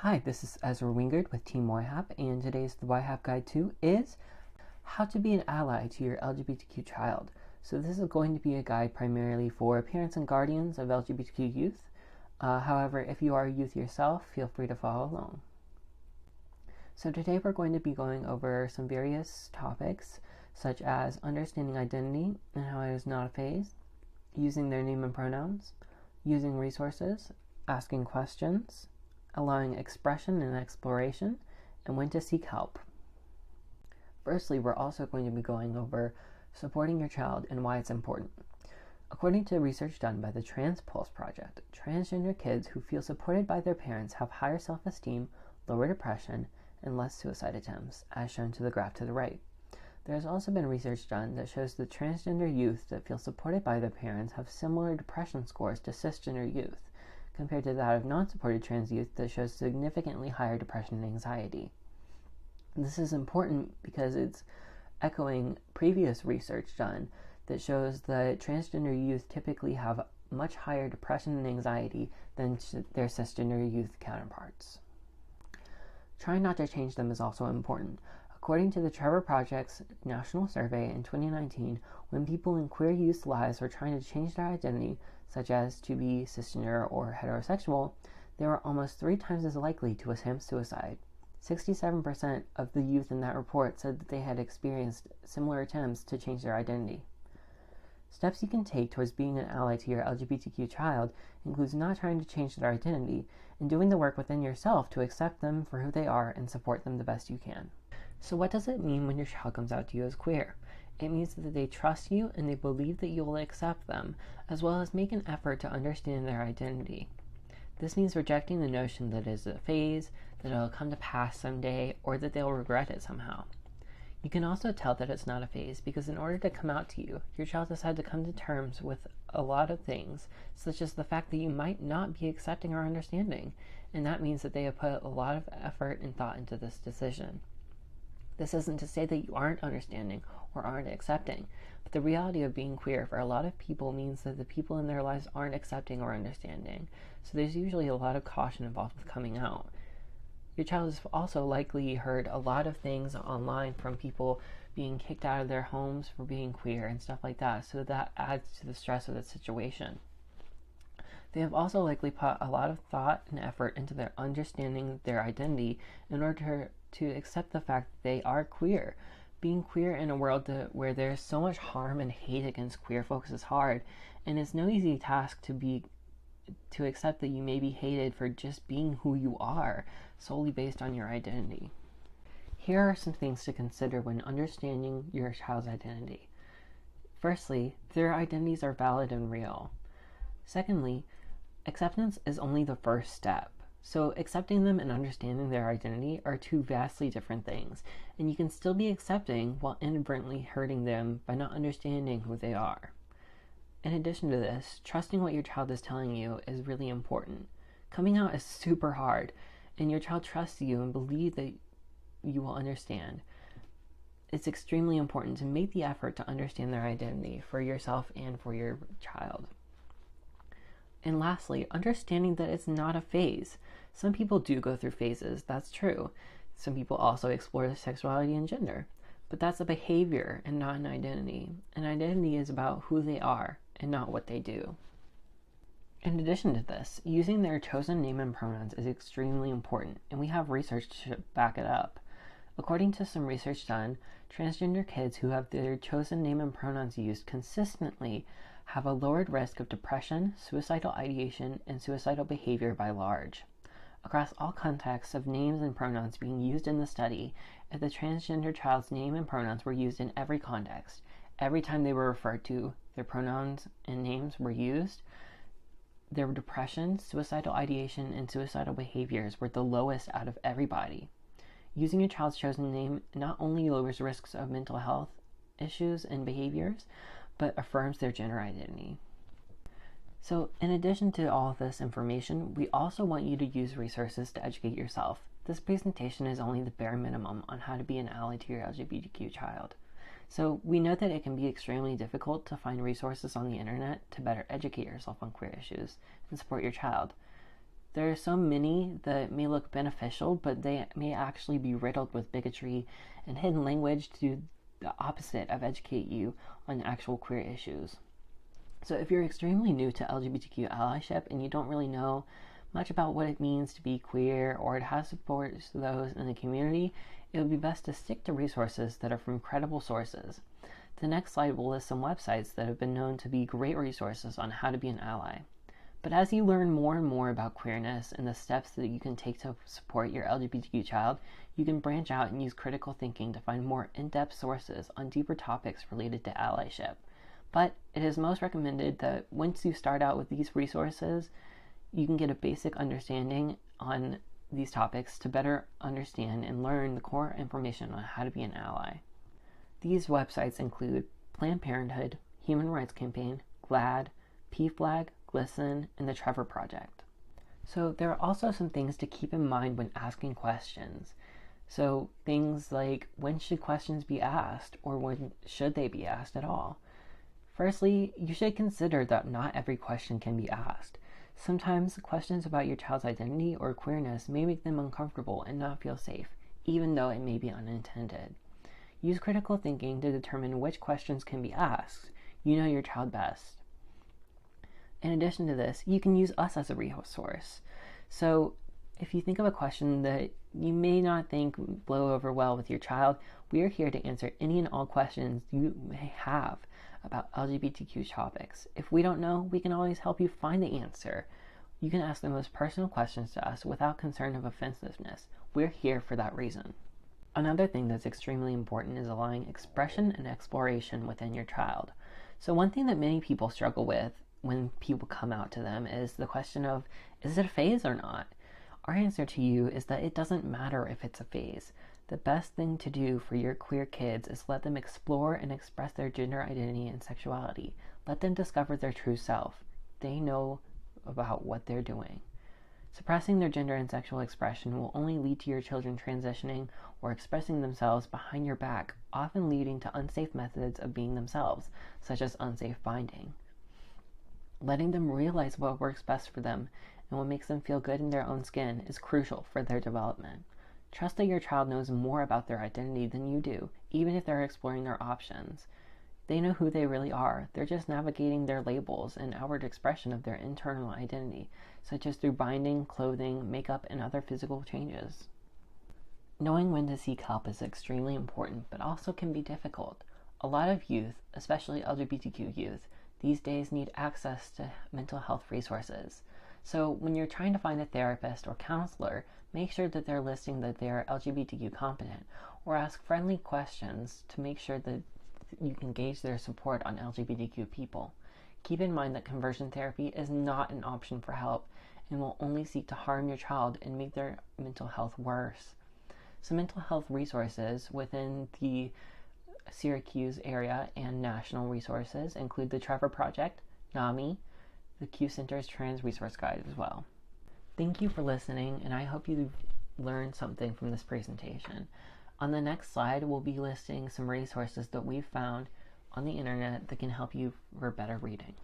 Hi, this is Ezra Wingard with Team YHAP, and today's the YHAP Guide 2 is how to be an ally to your LGBTQ child. So this is going to be a guide primarily for parents and guardians of LGBTQ youth. However, if you are a youth yourself, feel free to follow along. So today we're going to be going over some various topics, such as understanding identity and how it is not a phase, using their name and pronouns, using resources, asking questions, allowing expression and exploration, and when to seek help. Firstly, we're also going to be going over supporting your child and why it's important. According to research done by the Trans Pulse Project, transgender kids who feel supported by their parents have higher self-esteem, lower depression, and less suicide attempts, as shown to the graph to the right. There has also been research done that shows that transgender youth that feel supported by their parents have similar depression scores to cisgender youth, compared to that of non-supported trans youth that shows significantly higher depression and anxiety. This is important because it's echoing previous research done that shows that transgender youth typically have much higher depression and anxiety than their cisgender youth counterparts. Trying not to change them is also important. According to the Trevor Project's national survey in 2019, when people in queer youth lives were trying to change their identity, such as to be cisgender or heterosexual, they were almost 3 times as likely to attempt suicide. 67% of the youth in that report said that they had experienced similar attempts to change their identity. Steps you can take towards being an ally to your LGBTQ child includes not trying to change their identity and doing the work within yourself to accept them for who they are and support them the best you can. So what does it mean when your child comes out to you as queer? It means that they trust you and they believe that you will accept them, as well as make an effort to understand their identity. This means rejecting the notion that it is a phase, that it will come to pass someday, or that they'll regret it somehow. You can also tell that it's not a phase because in order to come out to you, your child has had to come to terms with a lot of things, such as the fact that you might not be accepting or understanding, and that means that they have put a lot of effort and thought into this decision. This isn't to say that you aren't understanding or aren't accepting, but the reality of being queer for a lot of people means that the people in their lives aren't accepting or understanding, so there's usually a lot of caution involved with coming out. Your child has also likely heard a lot of things online from people being kicked out of their homes for being queer and stuff like that, so that adds to the stress of the situation. They have also likely put a lot of thought and effort into their understanding their identity in order to accept the fact that they are queer. Being queer in a world where there's so much harm and hate against queer folks is hard, and it's no easy task to accept that you may be hated for just being who you are, solely based on your identity. Here are some things to consider when understanding your child's identity. Firstly, their identities are valid and real. Secondly, acceptance is only the first step. So accepting them and understanding their identity are two vastly different things, and you can still be accepting while inadvertently hurting them by not understanding who they are. In addition to this, trusting what your child is telling you is really important. Coming out is super hard, and your child trusts you and believes that you will understand. It's extremely important to make the effort to understand their identity for yourself and for your child. And lastly, understanding that it's not a phase. Some people do go through phases, that's true. Some people also explore their sexuality and gender. But that's a behavior and not an identity. An identity is about who they are and not what they do. In addition to this, using their chosen name and pronouns is extremely important, and we have research to back it up. According to some research done, transgender kids who have their chosen name and pronouns used consistently have a lowered risk of depression, suicidal ideation, and suicidal behavior by large. Across all contexts of names and pronouns being used in the study, if the transgender child's name and pronouns were used in every context, every time they were referred to, their pronouns and names were used, their depression, suicidal ideation, and suicidal behaviors were the lowest out of everybody. Using a child's chosen name not only lowers risks of mental health issues and behaviors, but affirms their gender identity. So, in addition to all of this information, we also want you to use resources to educate yourself. This presentation is only the bare minimum on how to be an ally to your LGBTQ child. So, we know that it can be extremely difficult to find resources on the internet to better educate yourself on queer issues and support your child. There are so many that may look beneficial, but they may actually be riddled with bigotry and hidden language to do the opposite of educate you on actual queer issues. So if you're extremely new to LGBTQ allyship and you don't really know much about what it means to be queer or how to support those in the community, it would be best to stick to resources that are from credible sources. The next slide will list some websites that have been known to be great resources on how to be an ally. But as you learn more and more about queerness and the steps that you can take to support your LGBTQ child, you can branch out and use critical thinking to find more in-depth sources on deeper topics related to allyship. But it is most recommended that once you start out with these resources, you can get a basic understanding on these topics to better understand and learn the core information on how to be an ally. These websites include Planned Parenthood, Human Rights Campaign, GLAAD, PFLAG, GLSEN, and the Trevor Project. So there are also some things to keep in mind when asking questions. So things like, when should questions be asked, or when should they be asked at all? Firstly, you should consider that not every question can be asked. Sometimes questions about your child's identity or queerness may make them uncomfortable and not feel safe, even though it may be unintended. Use critical thinking to determine which questions can be asked. You know your child best. In addition to this, you can use us as a resource. So if you think of a question that you may not think blow over well with your child, we are here to answer any and all questions you may have about LGBTQ topics. If we don't know, we can always help you find the answer. You can ask the most personal questions to us without concern of offensiveness. We're here for that reason. Another thing that's extremely important is allowing expression and exploration within your child. So one thing that many people struggle with when people come out to them is the question of, is it a phase or not? Our answer to you is that it doesn't matter if it's a phase. The best thing to do for your queer kids is let them explore and express their gender identity and sexuality. Let them discover their true self. They know about what they're doing. Suppressing their gender and sexual expression will only lead to your children transitioning or expressing themselves behind your back, often leading to unsafe methods of being themselves, such as unsafe binding. Letting them realize what works best for them and what makes them feel good in their own skin is crucial for their development. Trust that your child knows more about their identity than you do, even if they're exploring their options. They know who they really are. They're just navigating their labels and outward expression of their internal identity, such as through binding, clothing, makeup, and other physical changes. Knowing when to seek help is extremely important, but also can be difficult. A lot of youth, especially LGBTQ youth, these days need access to mental health resources. So when you're trying to find a therapist or counselor, make sure that they're listing that they are LGBTQ competent, or ask friendly questions to make sure that you can gauge their support on LGBTQ people. Keep in mind that conversion therapy is not an option for help and will only seek to harm your child and make their mental health worse. Some mental health resources within the Syracuse area and national resources include the Trevor Project, NAMI, the Q Center's Trans Resource Guide as well. Thank you for listening, and I hope you learned something from this presentation. On the next slide, we'll be listing some resources that we've found on the internet that can help you for better reading.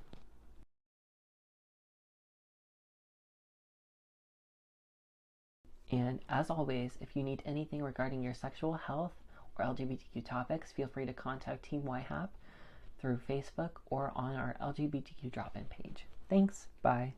And as always, if you need anything regarding your sexual health or LGBTQ topics, feel free to contact Team YHAP through Facebook or on our LGBTQ drop-in page. Thanks, bye.